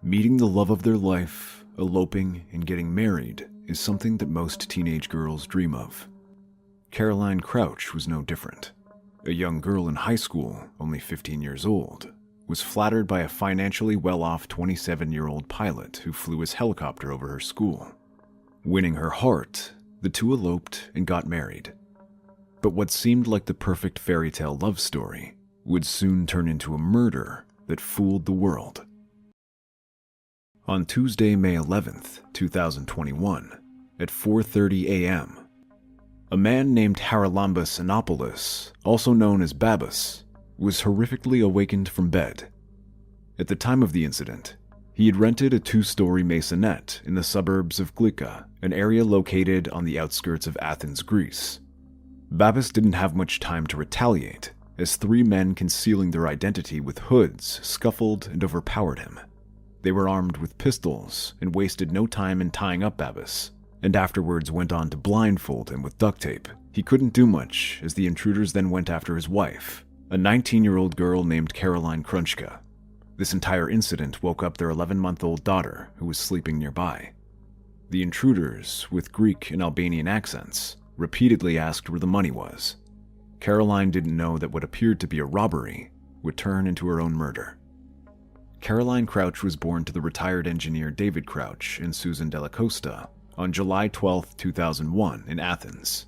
Meeting the love of their life, eloping, and getting married is something that most teenage girls dream of. Caroline Crouch was no different. A young girl in high school, only 15 years old, was flattered by a financially well-off 27-year-old pilot who flew his helicopter over her school. Winning her heart, the two eloped and got married. But what seemed like the perfect fairy tale love story would soon turn into a murder that fooled the world. On Tuesday, May 11th, 2021, at 4:30 a.m., a man named Babis Anagnostopoulos, also known as Babis, was horrifically awakened from bed. At the time of the incident, he had rented a 2-story maisonette in the suburbs of Glyka, an area located on the outskirts of Athens, Greece. Babis didn't have much time to retaliate, as 3 men concealing their identity with hoods scuffled and overpowered him. They were armed with pistols and wasted no time in tying up Babis, and afterwards went on to blindfold him with duct tape. He couldn't do much, as the intruders then went after his wife, a 19-year-old girl named Caroline Crunchka. This entire incident woke up their 11-month-old daughter, who was sleeping nearby. The intruders, with Greek and Albanian accents, repeatedly asked where the money was. Caroline didn't know that what appeared to be a robbery would turn into her own murder. Caroline Crouch was born to the retired engineer David Crouch and Susan Della Costa on July 12, 2001 in Athens.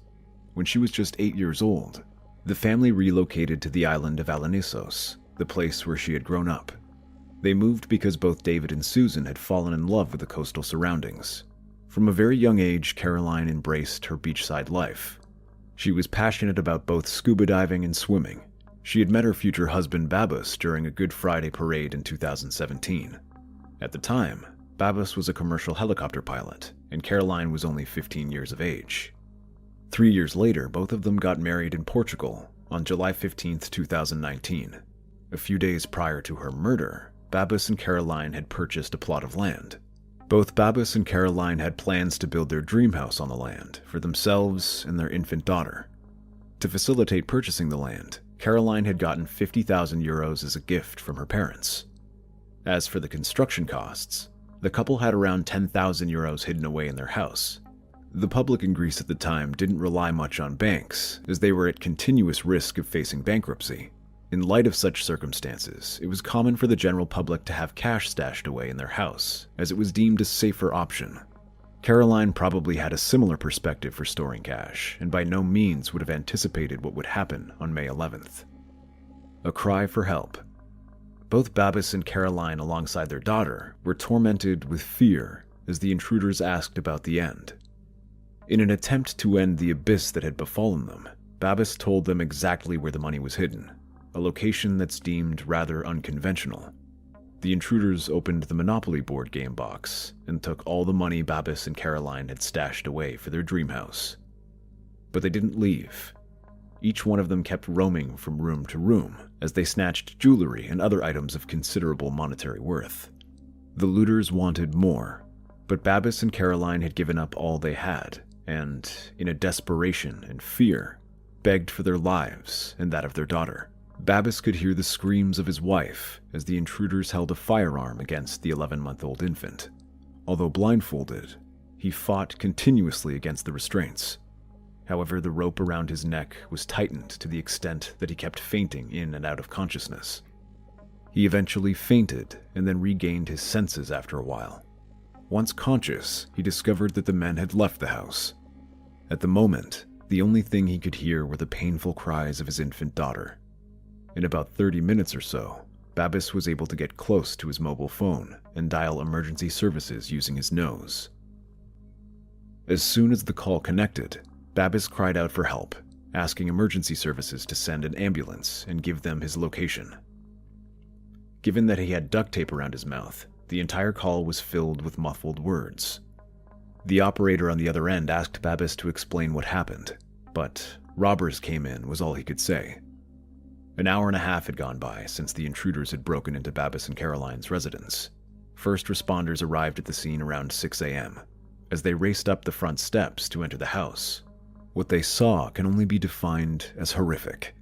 When she was just 8 years old, the family relocated to the island of Alonissos, the place where she had grown up. They moved because both David and Susan had fallen in love with the coastal surroundings. From a very young age, Caroline embraced her beachside life. She was passionate about both scuba diving and swimming. She had met her future husband Babis during a Good Friday parade in 2017. At the time, Babis was a commercial helicopter pilot, and Caroline was only 15 years of age. 3 years later, both of them got married in Portugal on July 15, 2019. A few days prior to her murder, Babis and Caroline had purchased a plot of land. Both Babis and Caroline had plans to build their dream house on the land for themselves and their infant daughter. To facilitate purchasing the land, Caroline had gotten 50,000 euros as a gift from her parents. As for the construction costs, the couple had around 10,000 euros hidden away in their house. The public in Greece at the time didn't rely much on banks, as they were at continuous risk of facing bankruptcy. In light of such circumstances, it was common for the general public to have cash stashed away in their house, as it was deemed a safer option. Caroline probably had a similar perspective for storing cash, and by no means would have anticipated what would happen on May 11th. A cry for help. Both Babis and Caroline, alongside their daughter, were tormented with fear as the intruders asked about the end. In an attempt to end the abyss that had befallen them, Babis told them exactly where the money was hidden, a location that's deemed rather unconventional. The intruders opened the Monopoly board game box and took all the money Babis and Caroline had stashed away for their dream house. But they didn't leave. Each one of them kept roaming from room to room as they snatched jewelry and other items of considerable monetary worth. The looters wanted more, but Babis and Caroline had given up all they had and, in a desperation and fear, begged for their lives and that of their daughter. Babis could hear the screams of his wife as the intruders held a firearm against the 11-month-old infant. Although blindfolded, he fought continuously against the restraints. However, the rope around his neck was tightened to the extent that he kept fainting in and out of consciousness. He eventually fainted and then regained his senses after a while. Once conscious, he discovered that the men had left the house. At the moment, the only thing he could hear were the painful cries of his infant daughter. In about 30 minutes or so, Babis was able to get close to his mobile phone and dial emergency services using his nose. As soon as the call connected, Babis cried out for help, asking emergency services to send an ambulance and give them his location. Given that he had duct tape around his mouth, the entire call was filled with muffled words. The operator on the other end asked Babis to explain what happened, but "robbers came in" was all he could say. An hour and a half had gone by since the intruders had broken into Babis and Caroline's residence. First responders arrived at the scene around 6 a.m. As they raced up the front steps to enter the house, what they saw can only be defined as horrific.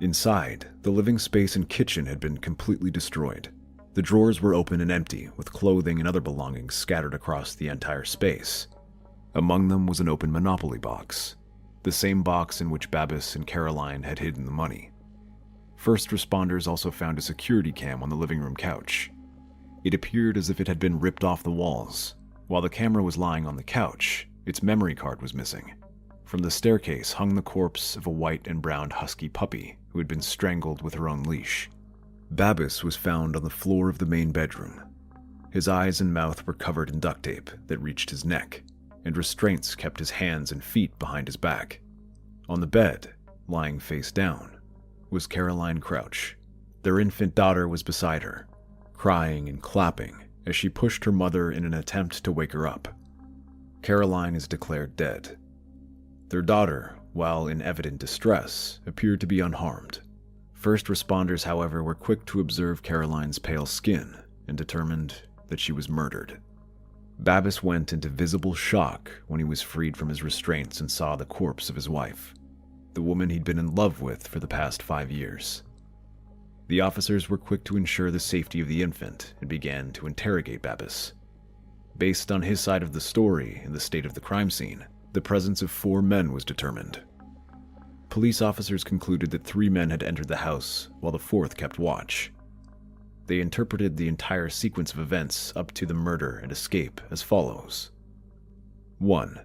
Inside, the living space and kitchen had been completely destroyed. The drawers were open and empty, with clothing and other belongings scattered across the entire space. Among them was an open Monopoly box, the same box in which Babis and Caroline had hidden the money. First responders also found a security cam on the living room couch. It appeared as if it had been ripped off the walls. While the camera was lying on the couch, its memory card was missing. From the staircase hung the corpse of a white and brown husky puppy who had been strangled with her own leash. Babis was found on the floor of the main bedroom. His eyes and mouth were covered in duct tape that reached his neck, and restraints kept his hands and feet behind his back. On the bed, lying face down, was Caroline Crouch. Their infant daughter was beside her, crying and clapping as she pushed her mother in an attempt to wake her up. Caroline is declared dead. Their daughter, while in evident distress, appeared to be unharmed. First responders, however, were quick to observe Caroline's pale skin and determined that she was murdered. Babis went into visible shock when he was freed from his restraints and saw the corpse of his wife, the woman he'd been in love with for the past 5 years. The officers were quick to ensure the safety of the infant and began to interrogate Babis. Based on his side of the story and the state of the crime scene, the presence of 4 men was determined. Police officers concluded that 3 men had entered the house while the 4th kept watch. They interpreted the entire sequence of events up to the murder and escape as follows. 1.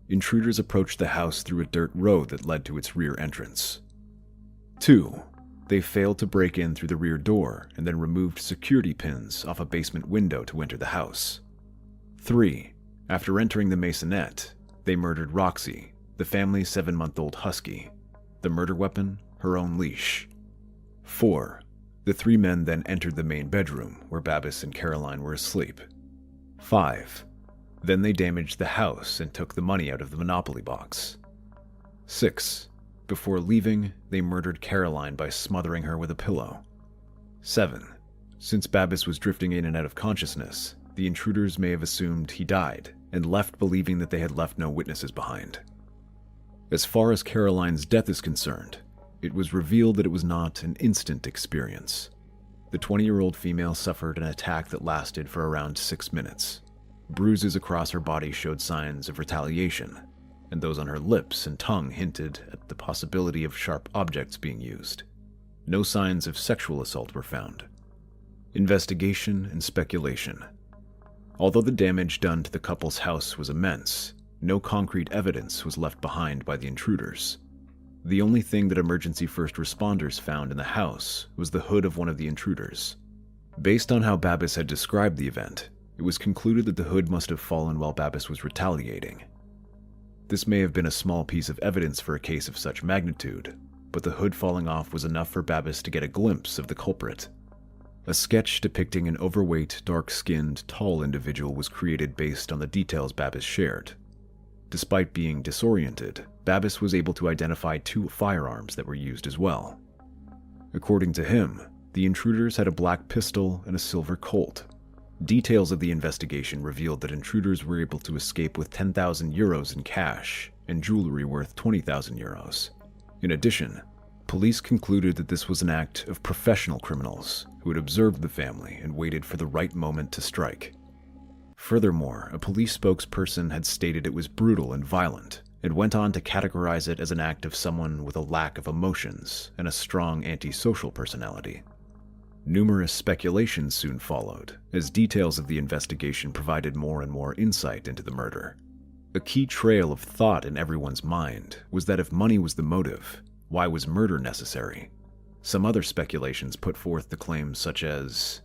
Intruders approached the house through a dirt road that led to its rear entrance. 2. They failed to break in through the rear door and then removed security pins off a basement window to enter the house. 3. After entering the maisonette, they murdered Roxy, the family's 7-month-old husky. The murder weapon, her own leash. 4. The 3 men then entered the main bedroom where Babis and Caroline were asleep. 5. Then they damaged the house and took the money out of the Monopoly box. 6. Before leaving, they murdered Caroline by smothering her with a pillow. 7. Since Babis was drifting in and out of consciousness, the intruders may have assumed he died and left believing that they had left no witnesses behind. As far as Caroline's death is concerned, it was revealed that it was not an instant experience. The 20-year-old female suffered an attack that lasted for around 6 minutes. Bruises across her body showed signs of retaliation, and those on her lips and tongue hinted at the possibility of sharp objects being used. No signs of sexual assault were found. Investigation and speculation. Although the damage done to the couple's house was immense, no concrete evidence was left behind by the intruders. The only thing that emergency first responders found in the house was the hood of one of the intruders. Based on how Babis had described the event, it was concluded that the hood must have fallen while Babis was retaliating. This may have been a small piece of evidence for a case of such magnitude, but the hood falling off was enough for Babis to get a glimpse of the culprit. A sketch depicting an overweight, dark-skinned, tall individual was created based on the details Babis shared. Despite being disoriented, Babis was able to identify 2 firearms that were used as well. According to him, the intruders had a black pistol and a silver Colt. Details of the investigation revealed that intruders were able to escape with 10,000 euros in cash and jewelry worth 20,000 euros. In addition, police concluded that this was an act of professional criminals who had observed the family and waited for the right moment to strike. Furthermore, a police spokesperson had stated it was brutal and violent, and went on to categorize it as an act of someone with a lack of emotions and a strong antisocial personality. Numerous speculations soon followed, as details of the investigation provided more and more insight into the murder. A key trail of thought in everyone's mind was that if money was the motive, why was murder necessary? Some other speculations put forth the claims such as,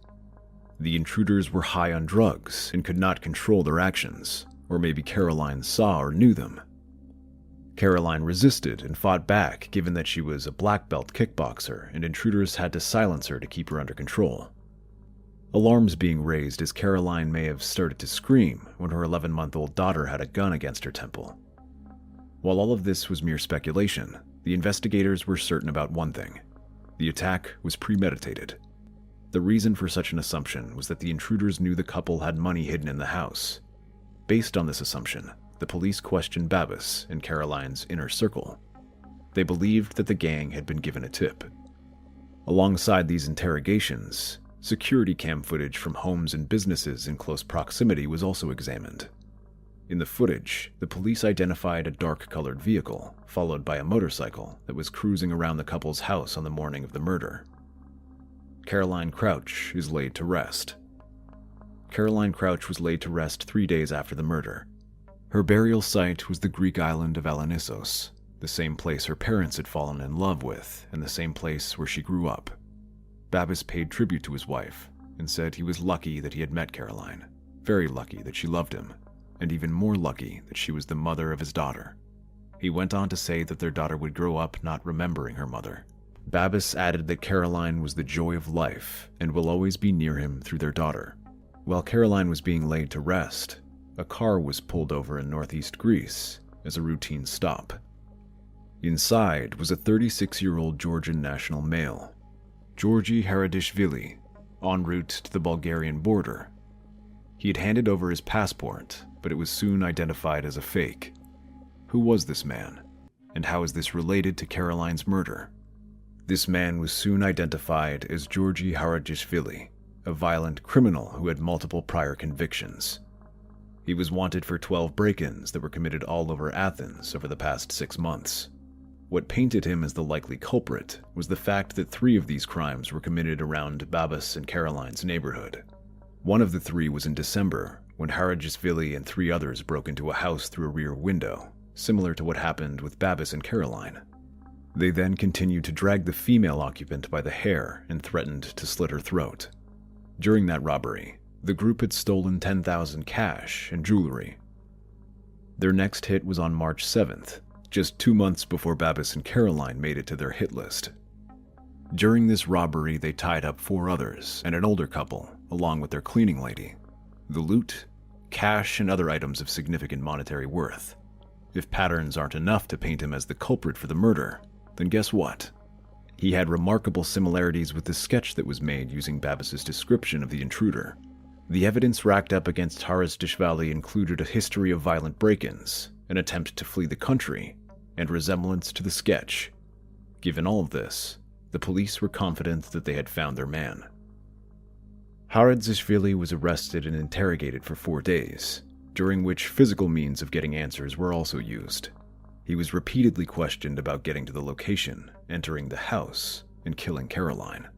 the intruders were high on drugs and could not control their actions, or maybe Caroline saw or knew them. Caroline resisted and fought back given that she was a black belt kickboxer and intruders had to silence her to keep her under control. Alarms being raised as Caroline may have started to scream when her 11-month-old daughter had a gun against her temple. While all of this was mere speculation, the investigators were certain about one thing. The attack was premeditated. The reason for such an assumption was that the intruders knew the couple had money hidden in the house. Based on this assumption, the police questioned Babis and Caroline's inner circle. They believed that the gang had been given a tip. Alongside these interrogations, Security cam footage from homes and businesses in close proximity was also examined. In the footage, the police identified a dark-colored vehicle, followed by a motorcycle that was cruising around the couple's house on the morning of the murder. Caroline Crouch is laid to rest. Caroline Crouch was laid to rest 3 days after the murder. Her burial site was the Greek island of Elanissos, the same place her parents had fallen in love with and the same place where she grew up. Babis paid tribute to his wife and said he was lucky that he had met Caroline, very lucky that she loved him, and even more lucky that she was the mother of his daughter. He went on to say that their daughter would grow up not remembering her mother. Babis added that Caroline was the joy of life and will always be near him through their daughter. While Caroline was being laid to rest, a car was pulled over in northeast Greece as a routine stop. Inside was a 36-year-old Georgian national male, Georgi Haradishvili, en route to the Bulgarian border. He had handed over his passport, but it was soon identified as a fake. Who was this man, and how is this related to Caroline's murder? This man was soon identified as Georgi Haradishvili, a violent criminal who had multiple prior convictions. He was wanted for 12 break-ins that were committed all over Athens over the past 6 months. What painted him as the likely culprit was the fact that 3 of these crimes were committed around Babis and Caroline's neighborhood. One of the 3 was in December, when Haradishvili and 3 others broke into a house through a rear window, similar to what happened with Babis and Caroline. They then continued to drag the female occupant by the hair and threatened to slit her throat. During that robbery, the group had stolen $10,000 cash and jewelry. Their next hit was on March 7th, just 2 months before Babis and Caroline made it to their hit list. During this robbery, they tied up 4 others and an older couple, along with their cleaning lady. The loot, cash, and other items of significant monetary worth. If patterns aren't enough to paint him as the culprit for the murder, then guess what? He had remarkable similarities with the sketch that was made using Babis's description of the intruder. The evidence racked up against Haradishvili included a history of violent break-ins, an attempt to flee the country, and resemblance to the sketch. Given all of this, the police were confident that they had found their man. Haradishvili was arrested and interrogated for 4 days, during which physical means of getting answers were also used. He was repeatedly questioned about getting to the location, entering the house, and killing Caroline.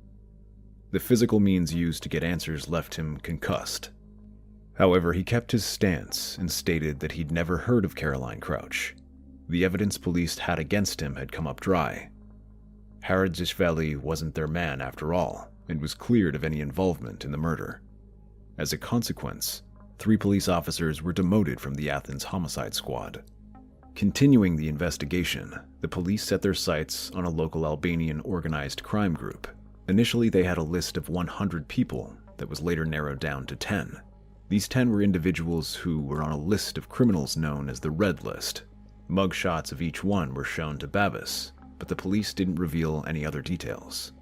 The physical means used to get answers left him concussed. However, he kept his stance and stated that he'd never heard of Caroline Crouch. The evidence police had against him had come up dry. Haradishvili wasn't their man after all, and was cleared of any involvement in the murder. As a consequence, 3 police officers were demoted from the Athens homicide squad. Continuing the investigation, the police set their sights on a local Albanian organized crime group. Initially, they had a list of 100 people that was later narrowed down to 10. These 10 were individuals who were on a list of criminals known as the Red List. Mugshots of each one were shown to Babis, but the police didn't reveal any other details.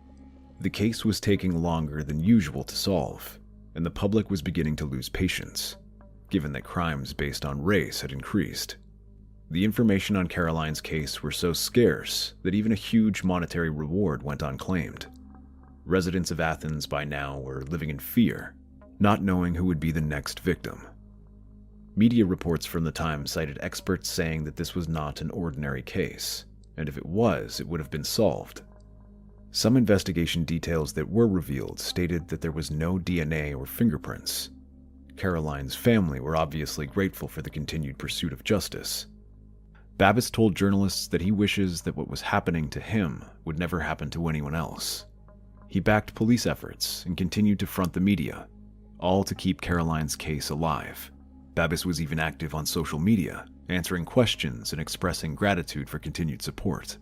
The case was taking longer than usual to solve, and the public was beginning to lose patience, given that crimes based on race had increased. The information on Caroline's case were so scarce that even a huge monetary reward went unclaimed. Residents of Athens by now were living in fear, not knowing who would be the next victim. Media reports from the time cited experts saying that this was not an ordinary case, and if it was, it would have been solved. Some investigation details that were revealed stated that there was no DNA or fingerprints. Caroline's family were obviously grateful for the continued pursuit of justice. Babis told journalists that he wishes that what was happening to him would never happen to anyone else. He backed police efforts and continued to front the media, all to keep Caroline's case alive. Babis was even active on social media, answering questions and expressing gratitude for continued support.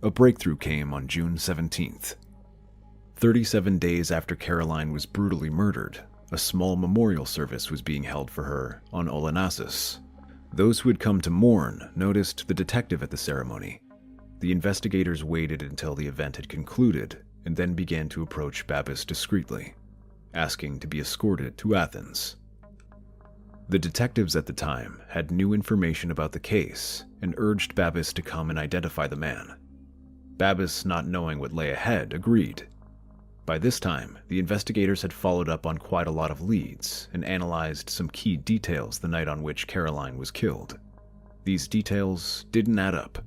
A breakthrough came on June 17th. 37 days after Caroline was brutally murdered, a small memorial service was being held for her on Olenassus. Those who had come to mourn noticed the detective at the ceremony. The investigators waited until the event had concluded and then began to approach Babis discreetly, asking to be escorted to Athens. The detectives at the time had new information about the case and urged Babis to come and identify the man. Babis, not knowing what lay ahead, agreed. By this time, the investigators had followed up on quite a lot of leads and analyzed some key details the night on which Caroline was killed. These details didn't add up.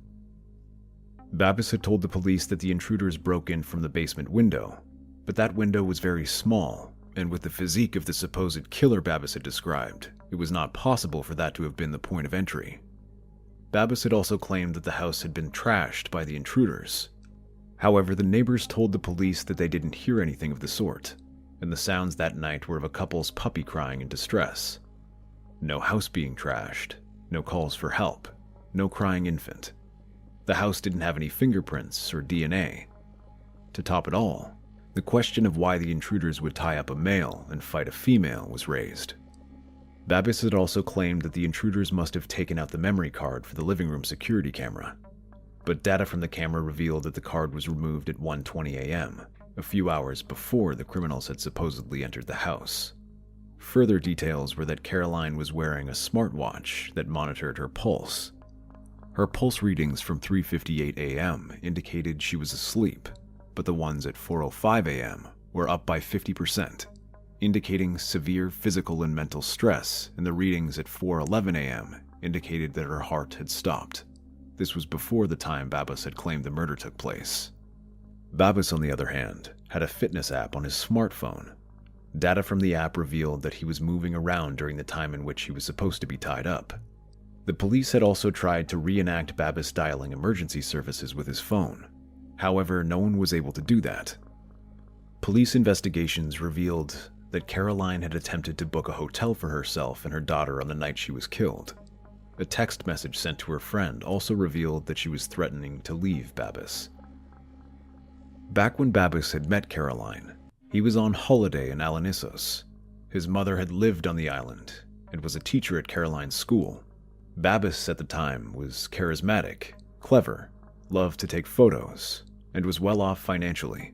Babis had told the police that the intruders broke in from the basement window, but that window was very small, and with the physique of the supposed killer Babis had described, it was not possible for that to have been the point of entry. Babis had also claimed that the house had been trashed by the intruders. However, the neighbors told the police that they didn't hear anything of the sort, and the sounds that night were of a couple's puppy crying in distress. No house being trashed, no calls for help, no crying infant. The house didn't have any fingerprints or DNA. To top it all, the question of why the intruders would tie up a male and fight a female was raised. Babis had also claimed that the intruders must have taken out the memory card for the living room security camera, but data from the camera revealed that the card was removed at 1:20 a.m., a few hours before the criminals had supposedly entered the house. Further details were that Caroline was wearing a smartwatch that monitored her pulse. Her pulse readings from 3:58 a.m. indicated she was asleep, but the ones at 4:05 a.m. were up by 50%, indicating severe physical and mental stress, and the readings at 4:11 a.m. indicated that her heart had stopped. This was before the time Babis had claimed the murder took place. Babis, on the other hand, had a fitness app on his smartphone. Data from the app revealed that he was moving around during the time in which he was supposed to be tied up. The police had also tried to reenact Babis dialing emergency services with his phone. However, no one was able to do that. Police investigations revealed that Caroline had attempted to book a hotel for herself and her daughter on the night she was killed. A text message sent to her friend also revealed that she was threatening to leave Babis. Back when Babis had met Caroline, he was on holiday in Alanissos. His mother had lived on the island and was a teacher at Caroline's school. Babis at the time was charismatic, clever, loved to take photos, and was well off financially.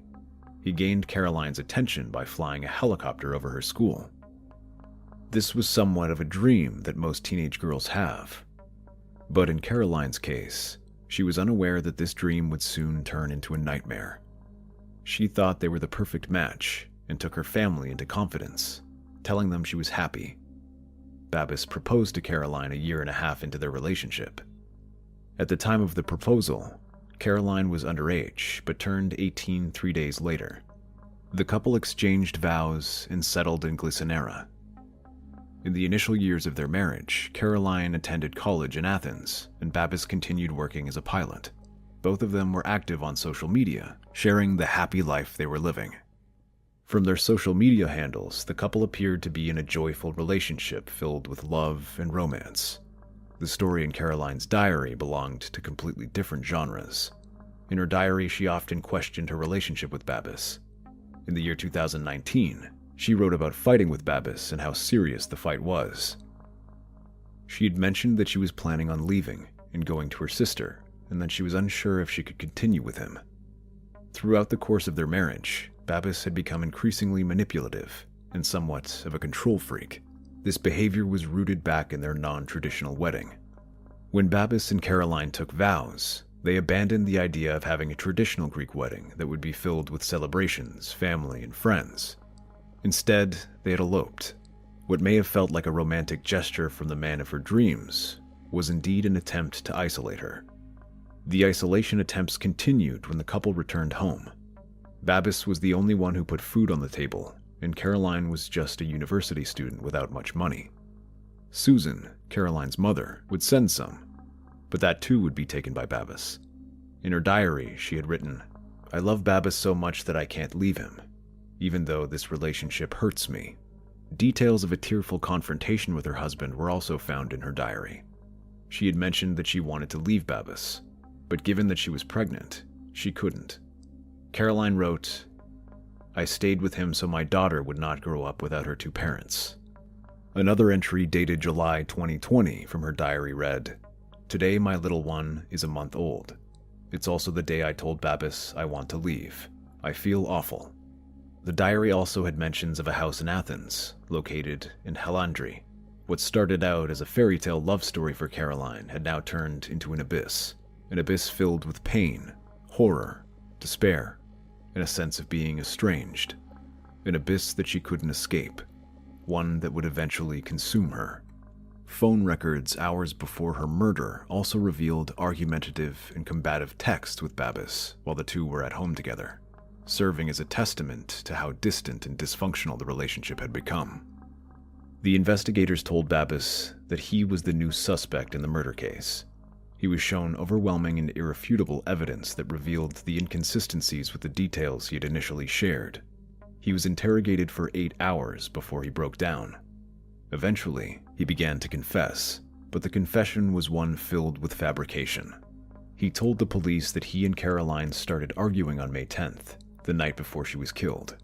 He gained Caroline's attention by flying a helicopter over her school. This was somewhat of a dream that most teenage girls have. But in Caroline's case, she was unaware that this dream would soon turn into a nightmare. She thought they were the perfect match and took her family into confidence, telling them she was happy. Babis proposed to Caroline a year and a half into their relationship. At the time of the proposal, Caroline was underage but turned 18 3 days later. The couple exchanged vows and settled in Glyka Nera. In the initial years of their marriage, Caroline attended college in Athens, and Babis continued working as a pilot. Both of them were active on social media, sharing the happy life they were living. From their social media handles, the couple appeared to be in a joyful relationship filled with love and romance. The story in Caroline's diary belonged to completely different genres. In her diary, she often questioned her relationship with Babis. In the year 2019, she wrote about fighting with Babis and how serious the fight was. She had mentioned that she was planning on leaving and going to her sister, and that she was unsure if she could continue with him. Throughout the course of their marriage, Babis had become increasingly manipulative and somewhat of a control freak. This behavior was rooted back in their non-traditional wedding. When Babis and Caroline took vows, they abandoned the idea of having a traditional Greek wedding that would be filled with celebrations, family, and friends. Instead, they had eloped. What may have felt like a romantic gesture from the man of her dreams was indeed an attempt to isolate her. The isolation attempts continued when the couple returned home. Babis was the only one who put food on the table, and Caroline was just a university student without much money. Susan, Caroline's mother, would send some, but that too would be taken by Babis. In her diary, she had written, "I love Babis so much that I can't leave him, even though this relationship hurts me." Details of a tearful confrontation with her husband were also found in her diary. She had mentioned that she wanted to leave Babis, but given that she was pregnant, she couldn't. Caroline wrote, "I stayed with him so my daughter would not grow up without her two parents." Another entry dated July 2020 from her diary read, "Today my little one is a month old. It's also the day I told Babis I want to leave. I feel awful." The diary also had mentions of a house in Athens, located in Halandri. What started out as a fairy tale love story for Caroline had now turned into an abyss filled with pain, horror, despair. and a sense of being estranged, an abyss that she couldn't escape, one that would eventually consume her. Phone records hours before her murder also revealed argumentative and combative texts with Babis while the two were at home together, serving as a testament to how distant and dysfunctional the relationship had become. The investigators told Babis that he was the new suspect in the murder case. He was shown overwhelming and irrefutable evidence that revealed the inconsistencies with the details he had initially shared. He was interrogated for 8 hours before he broke down. Eventually, he began to confess, but the confession was one filled with fabrication. He told the police that he and Caroline started arguing on May 10th, the night before she was killed.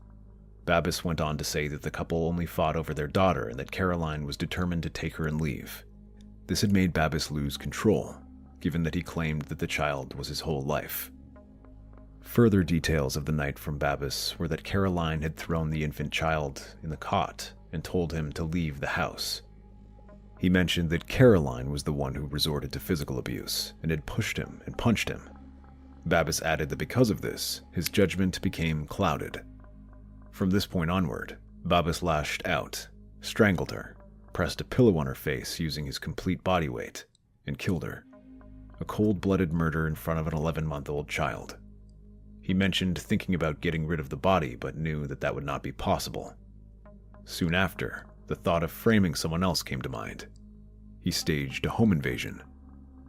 Babis went on to say that the couple only fought over their daughter and that Caroline was determined to take her and leave. This had made Babis lose control, given that he claimed that the child was his whole life. Further details of the night from Babis were that Caroline had thrown the infant child in the cot and told him to leave the house. He mentioned that Caroline was the one who resorted to physical abuse and had pushed him and punched him. Babis added that because of this, his judgment became clouded. From this point onward, Babis lashed out, strangled her, pressed a pillow on her face using his complete body weight, and killed her. A cold-blooded murder in front of an 11-month-old child. He mentioned thinking about getting rid of the body, but knew that that would not be possible. Soon after, the thought of framing someone else came to mind. He staged a home invasion,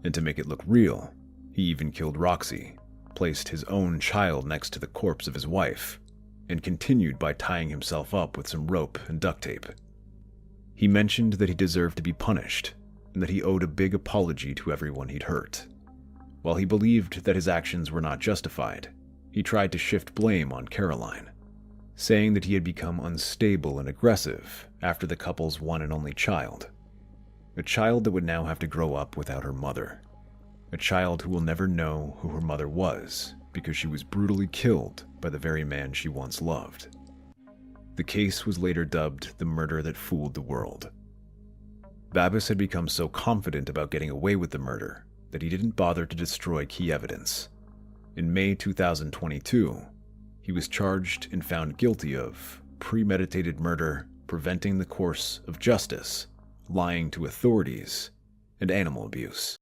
and to make it look real, he even killed Roxy, placed his own child next to the corpse of his wife, and continued by tying himself up with some rope and duct tape. He mentioned that he deserved to be punished, and that he owed a big apology to everyone he'd hurt. While he believed that his actions were not justified, he tried to shift blame on Caroline, saying that he had become unstable and aggressive after the couple's one and only child. A child that would now have to grow up without her mother. A child who will never know who her mother was because she was brutally killed by the very man she once loved. The case was later dubbed the murder that fooled the world. Babis had become so confident about getting away with the murder that he didn't bother to destroy key evidence. In May 2022, he was charged and found guilty of premeditated murder, preventing the course of justice, lying to authorities, and animal abuse.